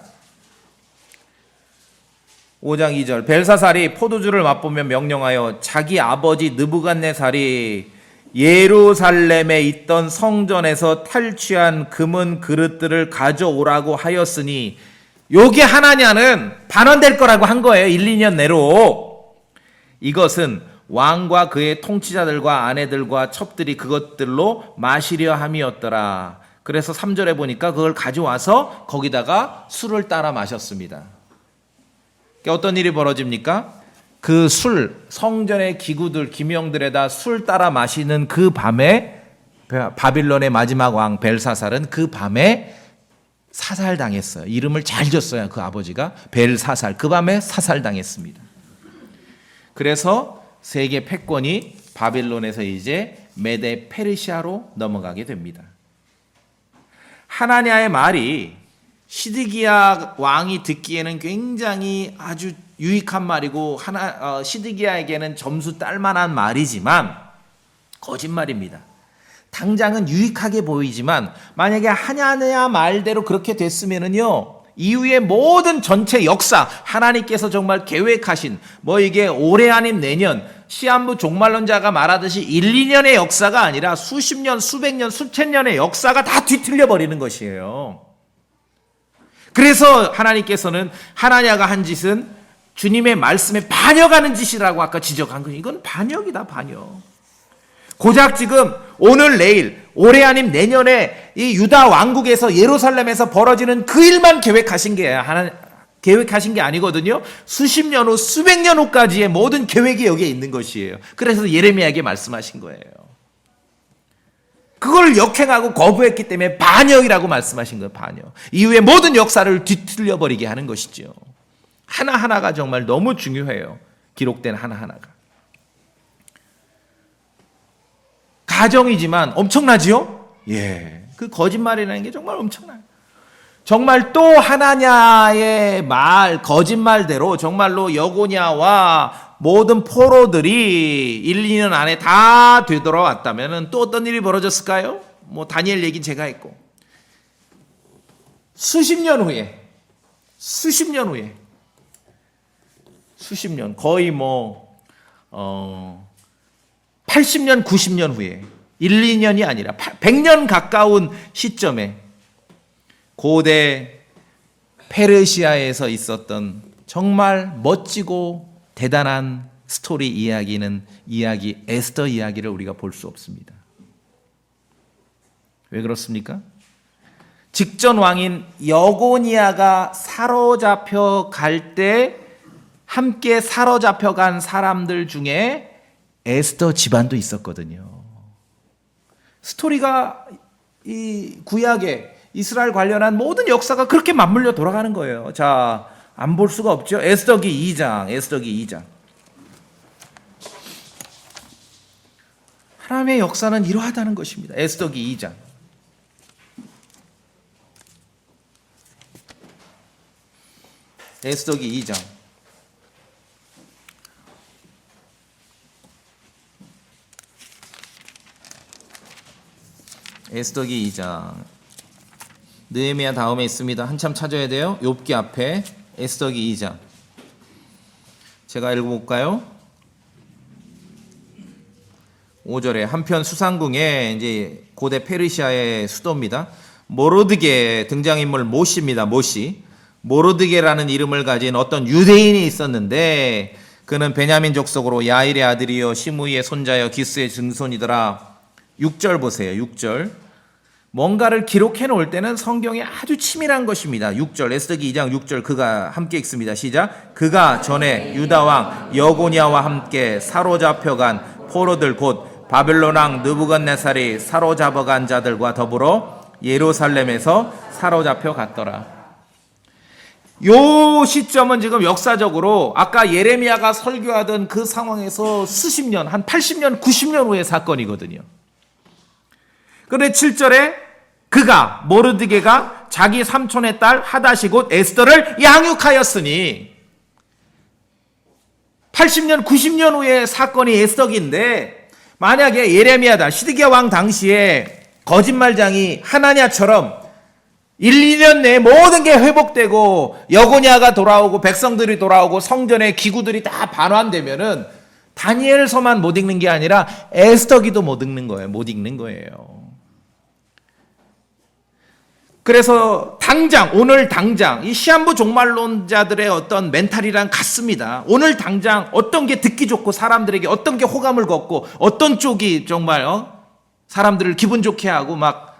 S1: 5장 2절. 벨사살이 포도주를 맛보며 명령하여 자기 아버지 느부갓네살이 예루살렘에 있던 성전에서 탈취한 금은 그릇들을 가져오라고 하였으니, 요게 하나냐는 반환될 거라고 한 거예요. 1, 2년 내로. 이것은 왕과 그의 통치자들과 아내들과 첩들이 그것들로 마시려 함이었더라. 그래서 3절에 보니까 그걸 가져와서 거기다가 술을 따라 마셨습니다. 어떤 일이 벌어집니까? 그 술, 성전의 기구들, 기명들에다 술 따라 마시는 그 밤에 바빌론의 마지막 왕 벨사살은 그 밤에 사살당했어요. 이름을 잘 줬어요. 그 아버지가 벨사살. 그 밤에 사살당했습니다. 그래서 세계 패권이 바빌론에서 이제 메데 페르시아로 넘어가게 됩니다. 하나냐의 말이 시드기야 왕이 듣기에는 굉장히 아주 유익한 말이고 시드기야에게는 점수 딸 만한 말이지만 거짓말입니다. 당장은 유익하게 보이지만 만약에 하나냐 말대로 그렇게 됐으면은요, 이후의 모든 전체 역사, 하나님께서 정말 계획하신 이게 올해 아닌 내년, 시한부 종말론자가 말하듯이 1, 2년의 역사가 아니라 수십 년, 수백 년, 수천 년의 역사가 다 뒤틀려 버리는 것이에요. 그래서 하나님께서는 하나냐가 한 짓은 주님의 말씀에 반역하는 짓이라고 아까 지적한 거예요. 이건 반역이다, 반역. 고작 지금 오늘 내일 올해 아님 내년에 이 유다 왕국에서 예루살렘에서 벌어지는 그 일만 계획하신 게 아니거든요. 수십 년 후, 수백 년 후까지의 모든 계획이 여기에 있는 것이에요. 그래서 예레미야에게 말씀하신 거예요. 그걸 역행하고 거부했기 때문에 반역이라고 말씀하신 거예요. 반역. 이후에 모든 역사를 뒤틀려 버리게 하는 것이죠. 하나하나가 정말 너무 중요해요. 기록된 하나하나가. 가정이지만 엄청나지요? 예. 그 거짓말이라는 게 정말 엄청나요. 정말 또 하나냐의 거짓말대로 정말로 여고냐와 모든 포로들이 1, 2년 안에 다 되돌아왔다면 또 어떤 일이 벌어졌을까요? 다니엘 얘기는 제가 했고. 수십 년 후에, 거의 80년, 90년 후에 1, 2년이 아니라 100년 가까운 시점에 고대 페르시아에서 있었던 정말 멋지고 대단한 스토리 에스더 이야기를 우리가 볼 수 없습니다. 왜 그렇습니까? 직전 왕인 여고니아가 사로잡혀 갈 때 함께 사로잡혀 간 사람들 중에 에스더 집안도 있었거든요. 스토리가 이 구약에 이스라엘 관련한 모든 역사가 그렇게 맞물려 돌아가는 거예요. 자, 안 볼 수가 없죠. 에스더기 2장. 하나님의 역사는 이러하다는 것입니다. 에스더기 2장. 에스더기 2장. 에스더기 2장. 느헤미야 다음에 있습니다. 한참 찾아야 돼요. 욥기 앞에 에스더기 2장. 제가 읽어볼까요? 5절에 한편 수상궁에 이제 고대 페르시아의 수도입니다. 모르드게 등장인물 모시입니다. 모르드게라는 이름을 가진 어떤 유대인이 있었는데 그는 베냐민 족속으로 야일의 아들이요 시므이의 손자여 기스의 증손이더라. 6절 보세요. 6절. 뭔가를 기록해 놓을 때는 성경에 아주 치밀한 것입니다. 6절 에스더기 2장 6절 그가 함께 읽습니다. 시작. 그가 전에 유다왕 여고니아와 함께 사로잡혀간 포로들 곧 바벨론 왕 느부갓네살이 사로잡아간 자들과 더불어 예루살렘에서 사로잡혀 갔더라. 요 시점은 지금 역사적으로 아까 예레미야가 설교하던 그 상황에서 수십 년, 한 80년, 90년 후의 사건이거든요. 그런데 7절에 그가 모르드게가 자기 삼촌의 딸 하다시 곧 에스더를 양육하였으니 80년, 90년 후의 사건이 에스더기인데 만약에 예레미야다 시드기야 왕 당시에 거짓말장이 하나냐처럼 1, 2년 내에 모든 게 회복되고 여고냐가 돌아오고 백성들이 돌아오고 성전의 기구들이 다 반환되면은 다니엘서만 못 읽는 게 아니라 에스더기도 못 읽는 거예요. 못 읽는 거예요. 그래서 오늘 당장 이 시한부 종말론자들의 어떤 멘탈이랑 같습니다. 오늘 당장 어떤 게 듣기 좋고 사람들에게 어떤 게 호감을 걷고 어떤 쪽이 정말 사람들을 기분 좋게 하고 막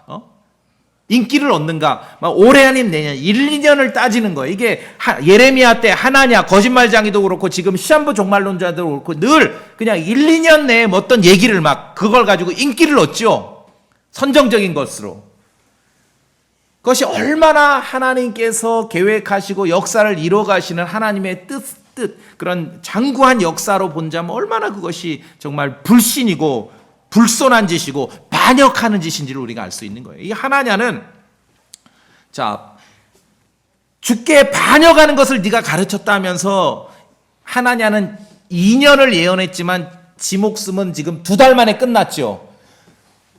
S1: 인기를 얻는가? 막 올해 아닌 내년 1, 2년을 따지는 거예요. 이게 예레미야 때 하나냐 거짓말장이도 그렇고 지금 시한부 종말론자도 그렇고 늘 그냥 1, 2년 내에 어떤 얘기를 막 그걸 가지고 인기를 얻죠. 선정적인 것으로. 그것이 얼마나 하나님께서 계획하시고 역사를 이뤄가시는 하나님의 뜻 그런 장구한 역사로 본다면 얼마나 그것이 정말 불신이고 불손한 짓이고 반역하는 짓인지를 우리가 알 수 있는 거예요. 이 하나냐는 주께 반역하는 것을 네가 가르쳤다면서 하나냐는 2년을 예언했지만 지 목숨은 지금 2달 만에 끝났죠.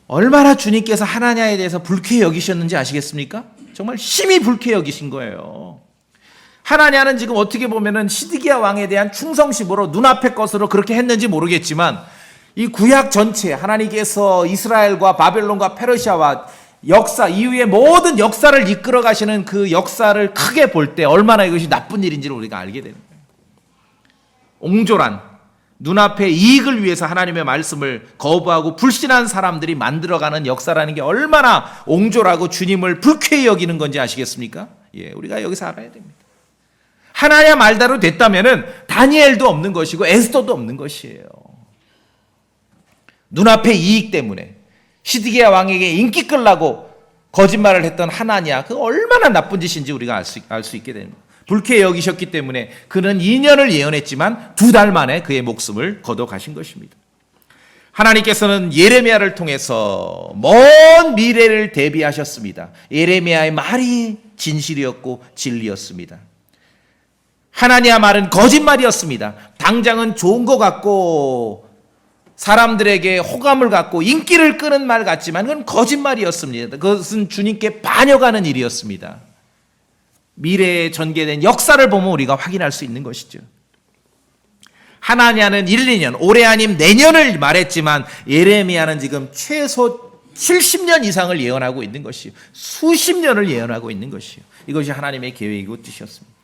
S1: 얼마나 주님께서 하나냐에 대해서 불쾌히 여기셨는지 아시겠습니까? 정말 심히 불쾌히 여기신 거예요. 하나냐는 지금 어떻게 보면은 시드기야 왕에 대한 충성심으로 눈앞의 것으로 그렇게 했는지 모르겠지만 이 구약 전체 하나님께서 이스라엘과 바벨론과 페르시아와 역사 이후의 모든 역사를 이끌어 가시는 그 역사를 크게 볼 때 얼마나 이것이 나쁜 일인지를 우리가 알게 되는 거예요. 옹졸한 눈앞의 이익을 위해서 하나님의 말씀을 거부하고 불신한 사람들이 만들어가는 역사라는 게 얼마나 옹졸하고 주님을 불쾌히 여기는 건지 아시겠습니까? 예, 우리가 여기서 알아야 됩니다. 하나냐 말대로 됐다면은 다니엘도 없는 것이고 에스더도 없는 것이에요. 눈앞의 이익 때문에 시드기야 왕에게 인기 끌라고 거짓말을 했던 하나냐 그 얼마나 나쁜 짓인지 우리가 알 수 있게 됩니다. 불쾌히 여기셨기 때문에 그는 2년을 예언했지만 2달 만에 그의 목숨을 거둬 가신 것입니다. 하나님께서는 예레미야를 통해서 먼 미래를 대비하셨습니다. 예레미야의 말이 진실이었고 진리였습니다. 하나니야 말은 거짓말이었습니다. 당장은 좋은 것 같고 사람들에게 호감을 갖고 인기를 끄는 말 같지만 그건 거짓말이었습니다. 그것은 주님께 반역하는 일이었습니다. 미래에 전개된 역사를 보면 우리가 확인할 수 있는 것이죠. 하나냐는 1, 2년, 올해 아님 내년을 말했지만 예레미야는 지금 최소 70년 이상을 예언하고 있는 것이요. 수십 년을 예언하고 있는 것이요. 이것이 하나님의 계획이고 뜻이었습니다.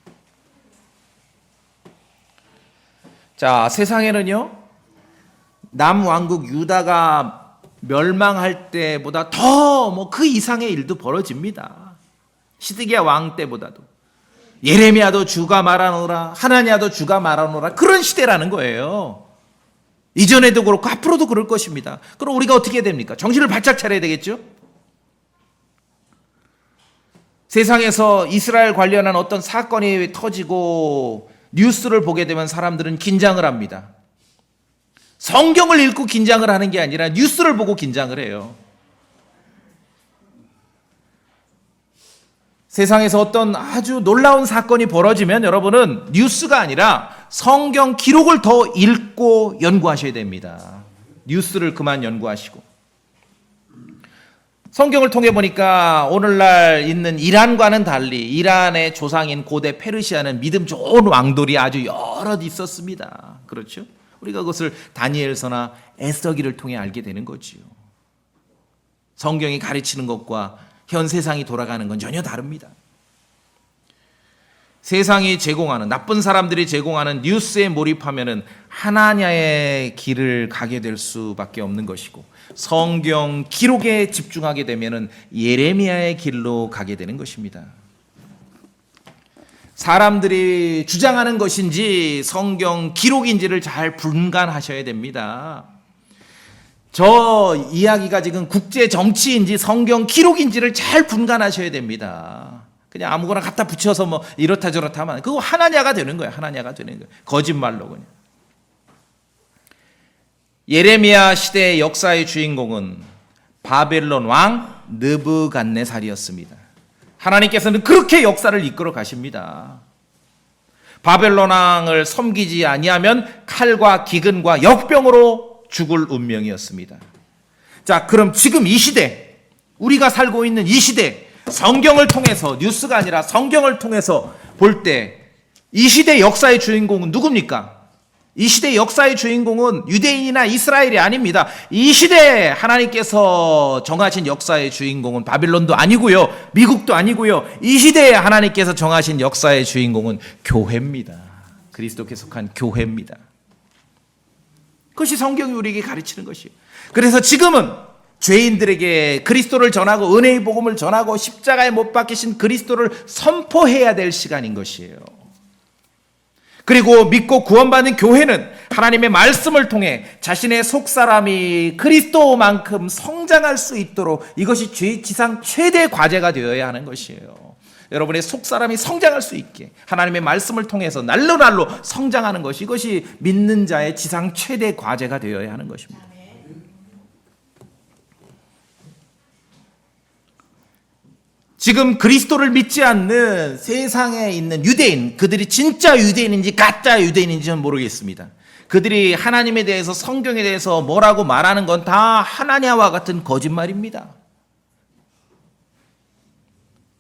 S1: 자, 세상에는요. 남왕국 유다가 멸망할 때보다 더 그 이상의 일도 벌어집니다. 시드기야 왕 때보다도. 예레미야도 주가 말하노라 하나냐도 주가 말하노라 그런 시대라는 거예요. 이전에도 그렇고 앞으로도 그럴 것입니다. 그럼 우리가 어떻게 해야 됩니까? 정신을 바짝 차려야 되겠죠? 세상에서 이스라엘 관련한 어떤 사건이 터지고 뉴스를 보게 되면 사람들은 긴장을 합니다. 성경을 읽고 긴장을 하는 게 아니라 뉴스를 보고 긴장을 해요. 세상에서 어떤 아주 놀라운 사건이 벌어지면 여러분은 뉴스가 아니라 성경 기록을 더 읽고 연구하셔야 됩니다. 뉴스를 그만 연구하시고. 성경을 통해 보니까 오늘날 있는 이란과는 달리 이란의 조상인 고대 페르시아는 믿음 좋은 왕들이 아주 여럿 있었습니다. 그렇죠? 우리가 그것을 다니엘서나 에스더기를 통해 알게 되는 거지요. 성경이 가르치는 것과 현 세상이 돌아가는 건 전혀 다릅니다. 세상이 제공하는, 나쁜 사람들이 제공하는 뉴스에 몰입하면은 하나냐의 길을 가게 될 수밖에 없는 것이고, 성경 기록에 집중하게 되면은 예레미야의 길로 가게 되는 것입니다. 사람들이 주장하는 것인지 성경 기록인지를 잘 분간하셔야 됩니다. 저 이야기가 지금 국제 정치인지 성경 기록인지를 잘 분간하셔야 됩니다. 그냥 아무거나 갖다 붙여서 뭐 이렇다 저렇다 하면 그거 하나냐가 되는 거예요. 하나냐가 되는 거예요. 거짓말로 그냥. 예레미야 시대의 역사의 주인공은 바벨론 왕 느부갓네살이었습니다. 하나님께서는 그렇게 역사를 이끌어 가십니다. 바벨론 왕을 섬기지 아니하면 칼과 기근과 역병으로 죽을 운명이었습니다. 자, 그럼 지금 이 시대, 우리가 살고 있는 이 시대, 성경을 통해서, 뉴스가 아니라 성경을 통해서 볼 때 이 시대 역사의 주인공은 누굽니까? 이 시대 역사의 주인공은 유대인이나 이스라엘이 아닙니다. 이 시대에 하나님께서 정하신 역사의 주인공은 바빌론도 아니고요, 미국도 아니고요. 이 시대에 하나님께서 정하신 역사의 주인공은 교회입니다. 그리스도께 속한 교회입니다. 그것이 성경이 우리에게 가르치는 것이에요. 그래서 지금은 죄인들에게 그리스도를 전하고 은혜의 복음을 전하고 십자가에 못 박히신 그리스도를 선포해야 될 시간인 것이에요. 그리고 믿고 구원받은 교회는 하나님의 말씀을 통해 자신의 속사람이 그리스도만큼 성장할 수 있도록, 이것이 지상 최대 과제가 되어야 하는 것이에요. 여러분의 속사람이 성장할 수 있게 하나님의 말씀을 통해서 날로 성장하는 것이, 이것이 믿는 자의 지상 최대 과제가 되어야 하는 것입니다. 지금 그리스도를 믿지 않는 세상에 있는 유대인, 그들이 진짜 유대인인지 가짜 유대인인지는 모르겠습니다. 그들이 하나님에 대해서, 성경에 대해서 뭐라고 말하는 건 다 하나냐와 같은 거짓말입니다.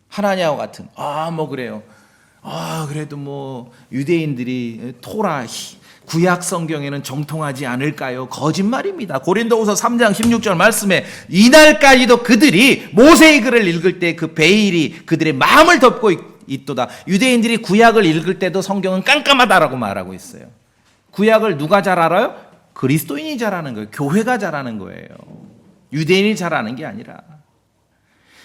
S1: 하나냐와 같은, 그래요. 그래도 뭐 유대인들이 토라, 구약 성경에는 정통하지 않을까요? 거짓말입니다. 고린도후서 3장 16절 말씀에 이날까지도 그들이 모세의 글을 읽을 때 그 베일이 그들의 마음을 덮고 있도다. 유대인들이 구약을 읽을 때도 성경은 깜깜하다라고 말하고 있어요. 구약을 누가 잘 알아요? 그리스도인이 잘 아는 거예요. 교회가 잘 아는 거예요. 유대인이 잘 아는 게 아니라.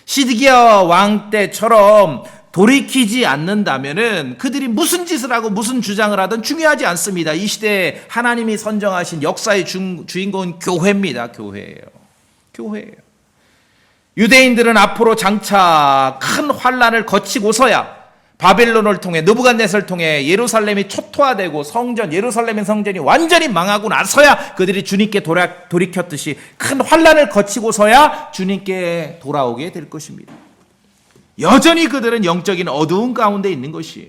S1: 시드기야 왕 때처럼 돌이키지 않는다면은 그들이 무슨 짓을 하고 무슨 주장을 하든 중요하지 않습니다. 이 시대에 하나님이 선정하신 역사의 주인공은 교회입니다. 교회예요. 유대인들은 앞으로 장차 큰 환란을 거치고서야 바벨론을 통해, 느부갓네살을 통해 예루살렘이 초토화되고 예루살렘의 성전이 완전히 망하고 나서야 그들이 주님께 돌이켰듯이 큰 환란을 거치고서야 주님께 돌아오게 될 것입니다. 여전히 그들은 영적인 어두운 가운데 있는 것이에요.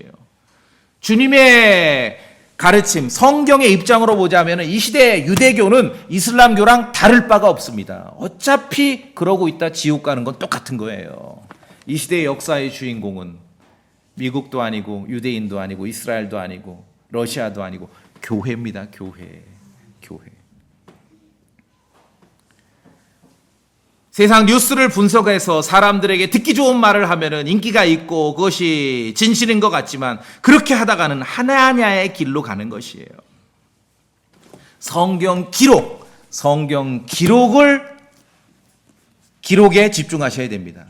S1: 주님의 가르침, 성경의 입장으로 보자면 이 시대의 유대교는 이슬람교랑 다를 바가 없습니다. 어차피 그러고 있다 지옥 가는 건 똑같은 거예요. 이 시대의 역사의 주인공은 미국도 아니고 유대인도 아니고 이스라엘도 아니고 러시아도 아니고 교회입니다. 교회. 세상 뉴스를 분석해서 사람들에게 듣기 좋은 말을 하면은 인기가 있고 그것이 진실인 것 같지만, 그렇게 하다가는 하나냐의 길로 가는 것이에요. 성경 기록에 집중하셔야 됩니다.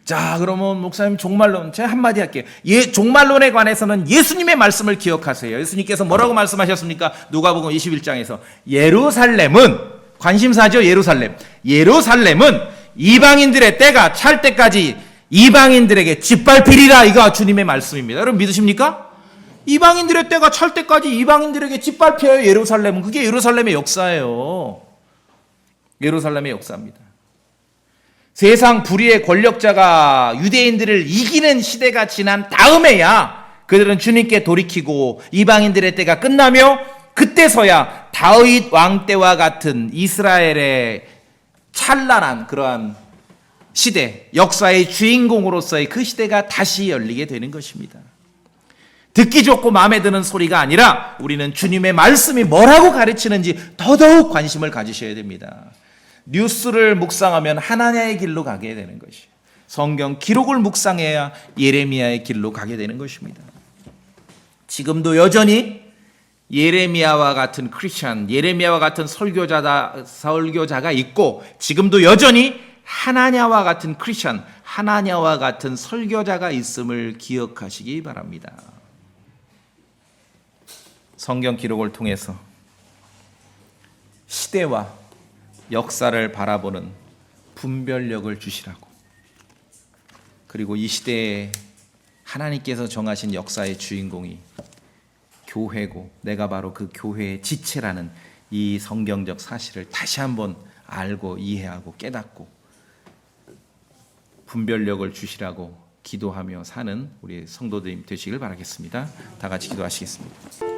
S1: 자, 그러면 목사님 종말론, 제가 한마디 할게요. 종말론에 관해서는 예수님의 말씀을 기억하세요. 예수님께서 뭐라고 말씀하셨습니까? 누가복음 21장에서 예루살렘은, 관심사죠. 예루살렘은 이방인들의 때가 찰 때까지 이방인들에게 짓밟히리라. 이거 주님의 말씀입니다. 여러분 믿으십니까? 이방인들의 때가 찰 때까지 이방인들에게 짓밟혀요. 예루살렘은. 그게 예루살렘의 역사예요. 예루살렘의 역사입니다. 세상 불의의 권력자가 유대인들을 이기는 시대가 지난 다음에야 그들은 주님께 돌이키고 이방인들의 때가 끝나며, 그때서야 다윗 왕 때와 같은 이스라엘의 찬란한 그러한 시대, 역사의 주인공으로서의 그 시대가 다시 열리게 되는 것입니다. 듣기 좋고 마음에 드는 소리가 아니라 우리는 주님의 말씀이 뭐라고 가르치는지 더더욱 관심을 가지셔야 됩니다. 뉴스를 묵상하면 하나냐의 길로 가게 되는 것이에요. 성경 기록을 묵상해야 예레미야의 길로 가게 되는 것입니다. 지금도 여전히 예레미야와 같은 크리스천, 예레미야와 같은 설교자가 있고, 지금도 여전히 하나냐와 같은 크리스천, 하나냐와 같은 설교자가 있음을 기억하시기 바랍니다. 성경 기록을 통해서 시대와 역사를 바라보는 분별력을 주시라고, 그리고 이 시대에 하나님께서 정하신 역사의 주인공이 교회고 내가 바로 그 교회의 지체라는 이 성경적 사실을 다시 한번 알고 이해하고 깨닫고 분별력을 주시라고 기도하며 사는 우리 성도들 되시길 바라겠습니다. 다 같이 기도하시겠습니다.